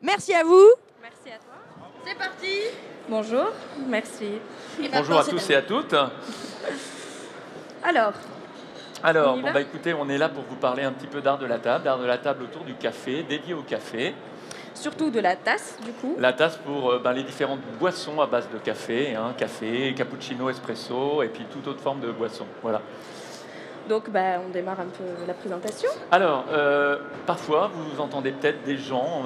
Merci à vous. Merci à toi. C'est parti. Bonjour, merci. Bonjour à tous et à toutes. Alors, Alors, On y va écoutez, on est là pour vous parler un petit peu d'art de la table autour du café, dédié au café. surtout de la tasse, du coup. La tasse pour les différentes boissons à base de café, café, cappuccino, espresso, et puis toute autre forme de boisson. Voilà. Donc, on démarre un peu la présentation. Alors, parfois, vous entendez peut-être des gens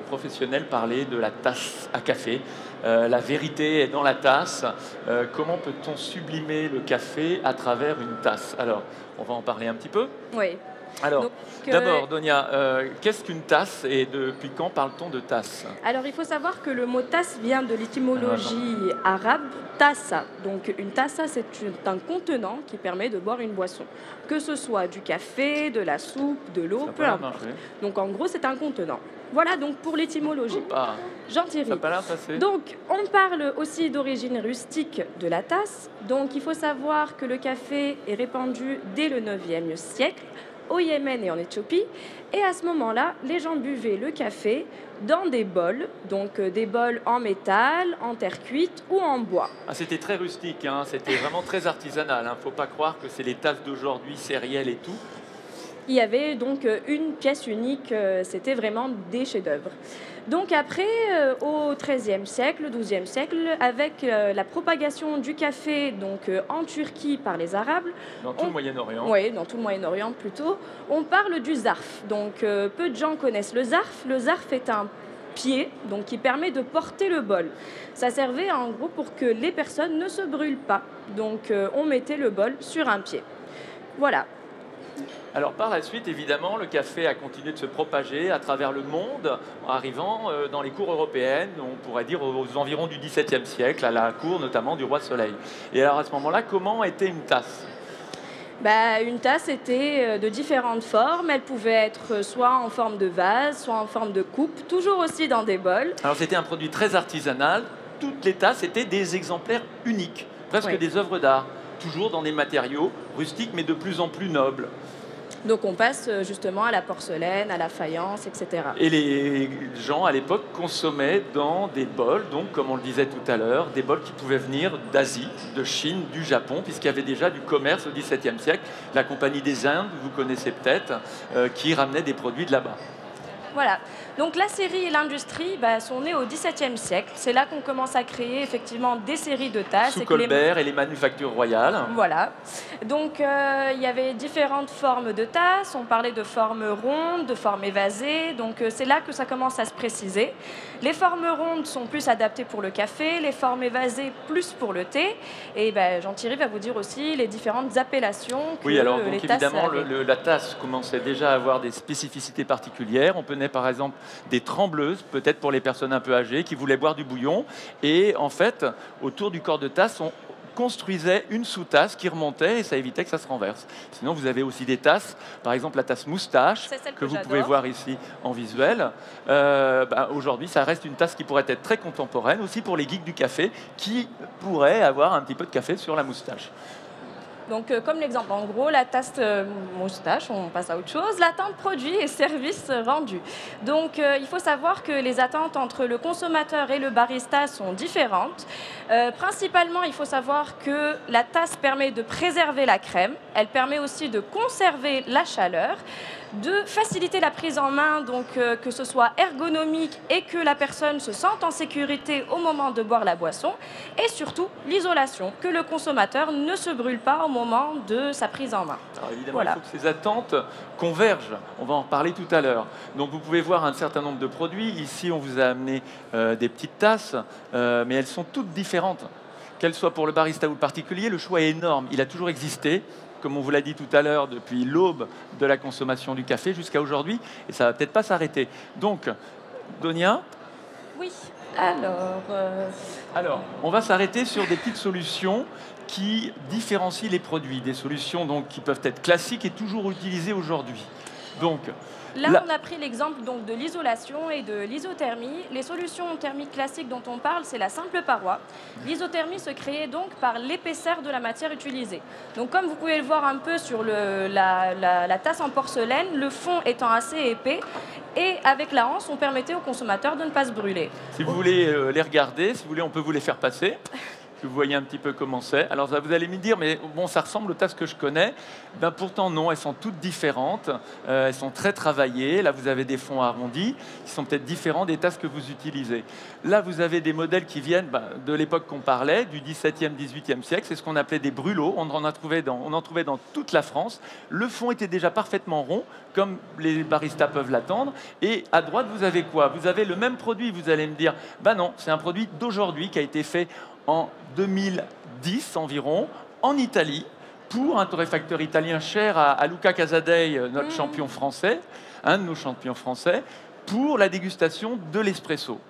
professionnels parler de la tasse à café. La vérité est dans la tasse. Comment peut-on sublimer le café à travers une tasse? Alors, on va en parler un petit peu. Oui. Alors, Donc, d'abord, Donia, qu'est-ce qu'une tasse et depuis quand parle-t-on de tasse? Alors, il faut savoir que le mot tasse vient de l'étymologie arabe tassa. Donc, une tassa, c'est un contenant qui permet de boire une boisson. Que ce soit du café, de la soupe, de l'eau, Ça peu peut importe. marcher. Donc, en gros, c'est un contenant. Voilà donc pour l'étymologie. Ah, Jean-Thierry. ça n'a pas l'air passé. Donc, on parle aussi d'origine rustique de la tasse. Donc, il faut savoir que le café est répandu dès le 9e siècle au Yémen et en Éthiopie. Et à ce moment-là, les gens buvaient le café dans des bols, donc des bols en métal, en terre cuite ou en bois. Ah, c'était très rustique, hein, c'était vraiment très artisanal. Il ne faut pas croire que c'est les tasses d'aujourd'hui, sérielles et tout. Il y avait donc une pièce unique, c'était vraiment des chefs-d'œuvre. Donc après, au XIIIe siècle, XIIe siècle, avec la propagation du café en Turquie par les Arabes, Dans tout le Moyen-Orient. oui, dans tout le Moyen-Orient plutôt, on parle du zarf. Donc peu de gens connaissent le zarf. Le zarf est un pied qui permet de porter le bol. Ça servait en gros pour que les personnes ne se brûlent pas. Donc on mettait le bol sur un pied. Voilà. Alors par la suite, évidemment, le café a continué de se propager à travers le monde, en arrivant dans les cours européennes, on pourrait dire aux environs du XVIIe siècle, à la cour notamment du roi Soleil. Et alors à ce moment-là, comment était une tasse? Une tasse était de différentes formes. Elle pouvait être soit en forme de vase, soit en forme de coupe, toujours aussi dans des bols. Alors c'était un produit très artisanal, toutes les tasses étaient des exemplaires uniques, presque Oui. des œuvres d'art, toujours dans des matériaux rustiques mais de plus en plus nobles. Donc on passe justement à la porcelaine, à la faïence, etc. Et les gens à l'époque consommaient dans des bols, donc comme on le disait tout à l'heure, des bols qui pouvaient venir d'Asie, de Chine, du Japon, puisqu'il y avait déjà du commerce au XVIIe siècle, la Compagnie des Indes, vous connaissez peut-être, qui ramenait des produits de là-bas. Voilà. Donc la série et l'industrie sont nées au XVIIe siècle. C'est là qu'on commence à créer effectivement des séries de tasses. Sous et que les- Colbert et les manufactures royales. Voilà. Donc il y avait différentes formes de tasses. On parlait de formes rondes, de formes évasées. Donc c'est là que ça commence à se préciser. Les formes rondes sont plus adaptées pour le café, les formes évasées plus pour le thé. Et Jean-Thierry va vous dire aussi les différentes appellations que Oui, alors les donc tasses évidemment, avaient. la tasse commençait déjà à avoir des spécificités particulières. On prenait par exemple des trembleuses, peut-être pour les personnes un peu âgées, qui voulaient boire du bouillon. Et en fait, autour du corps de tasse, on construisait une sous-tasse qui remontait et ça évitait que ça se renverse. Sinon, vous avez aussi des tasses, par exemple la tasse moustache, C'est celle que que vous j'adore. pouvez voir ici en visuel. Aujourd'hui, ça reste une tasse qui pourrait être très contemporaine, aussi pour les geeks du café, qui pourraient avoir un petit peu de café sur la moustache. Donc, comme l'exemple, en gros, la tasse moustache, on passe à autre chose, l'attente produit et service rendu. Donc, il faut savoir que les attentes entre le consommateur et le barista sont différentes. Principalement, il faut savoir que la tasse permet de préserver la crème, elle permet aussi de conserver la chaleur, de faciliter la prise en main, donc que ce soit ergonomique et que la personne se sente en sécurité au moment de boire la boisson, et surtout l'isolation, que le consommateur ne se brûle pas au moment de sa prise en main. Alors évidemment, Voilà. il faut que ces attentes convergent. On va en reparler tout à l'heure. Donc vous pouvez voir un certain nombre de produits. Ici, on vous a amené des petites tasses, mais elles sont toutes différentes. Qu'elles soient pour le barista ou le particulier, le choix est énorme. Il a toujours existé, comme on vous l'a dit tout à l'heure, depuis l'aube de la consommation du café jusqu'à aujourd'hui, et ça ne va peut-être pas s'arrêter. Donc, Donia, Oui, alors, on va s'arrêter sur des petites solutions qui différencient les produits, des solutions donc qui peuvent être classiques et toujours utilisées aujourd'hui. Donc, Là, là, on a pris l'exemple donc de l'isolation et de l'isothermie. Les solutions thermiques classiques dont on parle, c'est la simple paroi. L'isothermie se crée donc par l'épaisseur de la matière utilisée. Donc, comme vous pouvez le voir un peu sur la tasse en porcelaine, le fond étant assez épais, et avec la hanse, on permettait au consommateur de ne pas se brûler. si vous voulez les regarder, si vous voulez, on peut vous les faire passer. Que vous voyez un petit peu comment c'est. Alors vous allez me dire, mais bon, ça ressemble aux tasses que je connais. Ben, pourtant non, elles sont toutes différentes. Elles sont très travaillées. Là, vous avez des fonds arrondis qui sont peut-être différents des tasses que vous utilisez. Là, vous avez des modèles qui viennent de l'époque qu'on parlait, du XVIIe, XVIIIe siècle. C'est ce qu'on appelait des brûlots. On en trouvait dans toute la France. Le fond était déjà parfaitement rond, comme les baristas peuvent l'attendre. Et à droite, vous avez quoi? Vous avez le même produit. Vous allez me dire, ben non, c'est un produit d'aujourd'hui qui a été fait en 2010 environ, en Italie, pour un torréfacteur italien cher à Luca Casadei, notre champion français, un de nos champions français, pour la dégustation de l'espresso.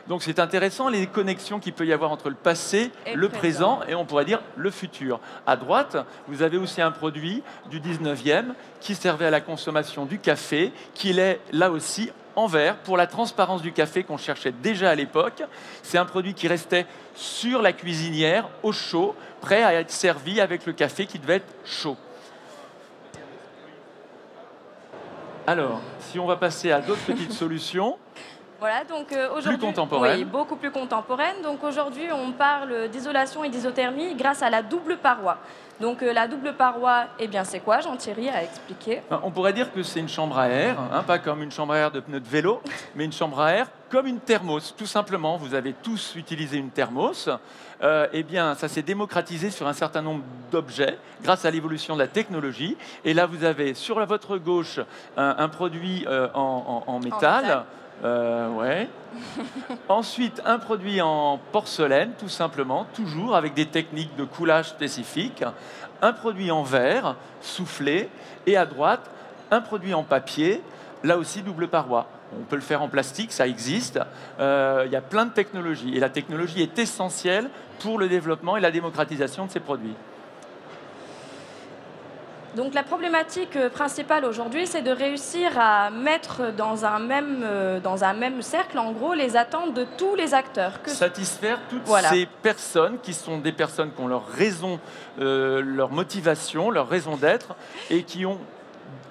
Donc c'est intéressant les connexions qu'il peut y avoir entre le passé, le présent et on pourrait dire le futur. À droite, vous avez aussi un produit du 19e qui servait à la consommation du café, qu'il est là aussi en verre pour la transparence du café qu'on cherchait déjà à l'époque. C'est un produit qui restait sur la cuisinière au chaud, prêt à être servi avec le café qui devait être chaud. Alors, si on va passer à d'autres petites solutions. Voilà, donc aujourd'hui, plus contemporaine. Oui, beaucoup plus contemporaine. Donc aujourd'hui, on parle d'isolation et d'isothermie grâce à la double paroi. Donc la double paroi, eh bien c'est quoi? Jean-Thierry a expliqué. On pourrait dire que c'est une chambre à air, pas comme une chambre à air de pneus de vélo, mais une chambre à air comme une thermos, tout simplement. Vous avez tous utilisé une thermos. Eh bien, ça s'est démocratisé sur un certain nombre d'objets grâce à l'évolution de la technologie. Et là, vous avez sur votre gauche un produit en métal. Ouais. Ensuite, un produit en porcelaine, tout simplement, toujours avec des techniques de coulage spécifiques. Un produit en verre, soufflé. Et à droite, un produit en papier, là aussi double paroi. On peut le faire en plastique, ça existe. Il y a plein de technologies. Et la technologie est essentielle pour le développement et la démocratisation de ces produits. Donc la problématique principale aujourd'hui, c'est de réussir à mettre dans un même cercle, en gros, les attentes de tous les acteurs. Satisfaire toutes voilà. Ces personnes qui sont des personnes qui ont leur raison, leur motivation, leur raison d'être, et qui ont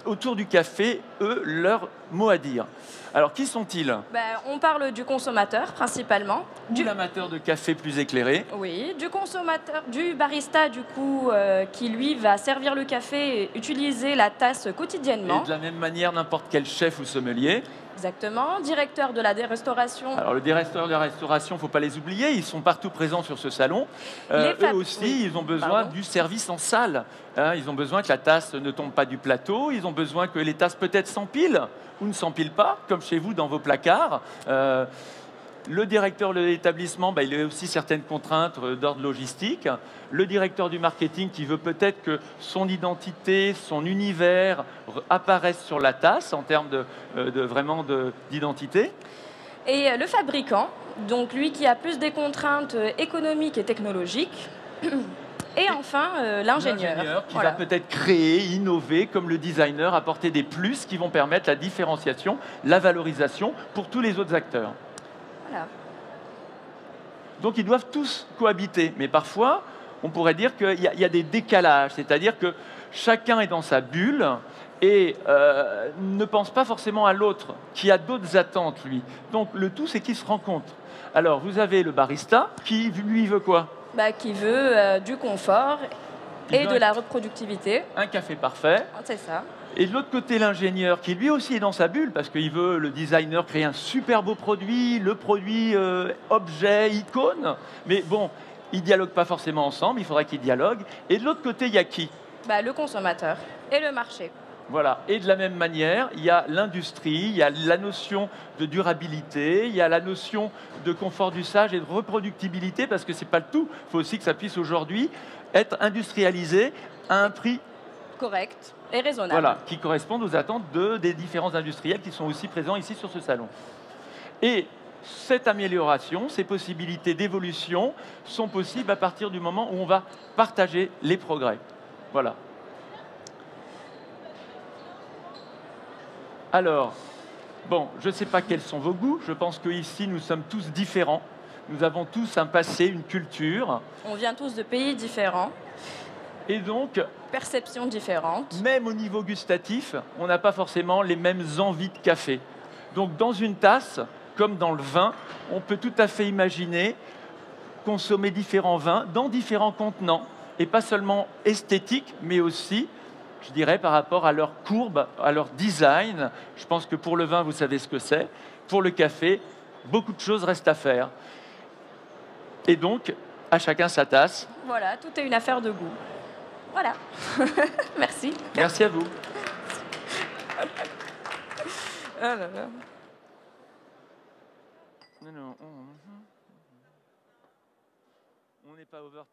autour du café, eux, leur mot à dire. Alors, qui sont-ils? On parle du consommateur, principalement. Du l'amateur de café plus éclairé. Oui, du consommateur, du barista, du coup, qui, lui, va servir le café et utiliser la tasse quotidiennement. Et de la même manière, n'importe quel chef ou sommelier. Exactement. Directeur de la restauration. Alors, le directeur de la restauration, il ne faut pas les oublier, ils sont partout présents sur ce salon. Eux aussi, oui. Ils ont besoin du service en salle. Ils ont besoin que la tasse ne tombe pas du plateau. Ils ont besoin que les tasses peut-être s'empilent ou ne s'empilent pas, comme chez vous dans vos placards. Le directeur de l'établissement, il a aussi certaines contraintes d'ordre logistique. Le directeur du marketing qui veut peut-être que son identité, son univers apparaissent sur la tasse en termes d'identité. Et le fabricant, donc lui qui a plus des contraintes économiques et technologiques. Et enfin, l'ingénieur. Qui va peut-être créer, innover, comme le designer, apporter des plus qui vont permettre la différenciation, la valorisation pour tous les autres acteurs. Voilà. Donc ils doivent tous cohabiter. Mais parfois, on pourrait dire qu'il y a des décalages. C'est-à-dire que chacun est dans sa bulle et ne pense pas forcément à l'autre, qui a d'autres attentes, lui. Donc le tout, c'est qu'ils se rencontrent. Alors, vous avez le barista qui, lui, veut quoi? Qui veut du confort et de la reproductivité. Un café parfait. C'est ça. Et de l'autre côté, l'ingénieur qui lui aussi est dans sa bulle parce qu'il veut, le designer, créer un super beau produit, le produit objet, icône. Mais bon, ils ne dialoguent pas forcément ensemble, il faudrait qu'ils dialoguent. Et de l'autre côté, il y a qui? Le consommateur et le marché. Voilà. Et de la même manière, il y a l'industrie, il y a la notion de durabilité, il y a la notion de confort d'usage et de reproductibilité, parce que ce n'est pas le tout. Il faut aussi que ça puisse aujourd'hui être industrialisé à un prix correct et raisonnable. Voilà, qui correspondent aux attentes des différents industriels qui sont aussi présents ici sur ce salon. Et cette amélioration, ces possibilités d'évolution sont possibles à partir du moment où on va partager les progrès. Voilà. Alors, bon, je ne sais pas quels sont vos goûts. Je pense qu'ici, nous sommes tous différents. Nous avons tous un passé, une culture. On vient tous de pays différents, Et donc, perceptions différentes. même au niveau gustatif, on n'a pas forcément les mêmes envies de café. Donc, dans une tasse, comme dans le vin, on peut tout à fait imaginer consommer différents vins dans différents contenants. Et pas seulement esthétiques, mais aussi, je dirais, par rapport à leur courbe, à leur design. Je pense que pour le vin, vous savez ce que c'est. Pour le café, beaucoup de choses restent à faire. Et donc, à chacun sa tasse. Voilà, tout est une affaire de goût. Voilà. Merci. Merci à vous. Ah là là. Non, non, on n'est pas over time.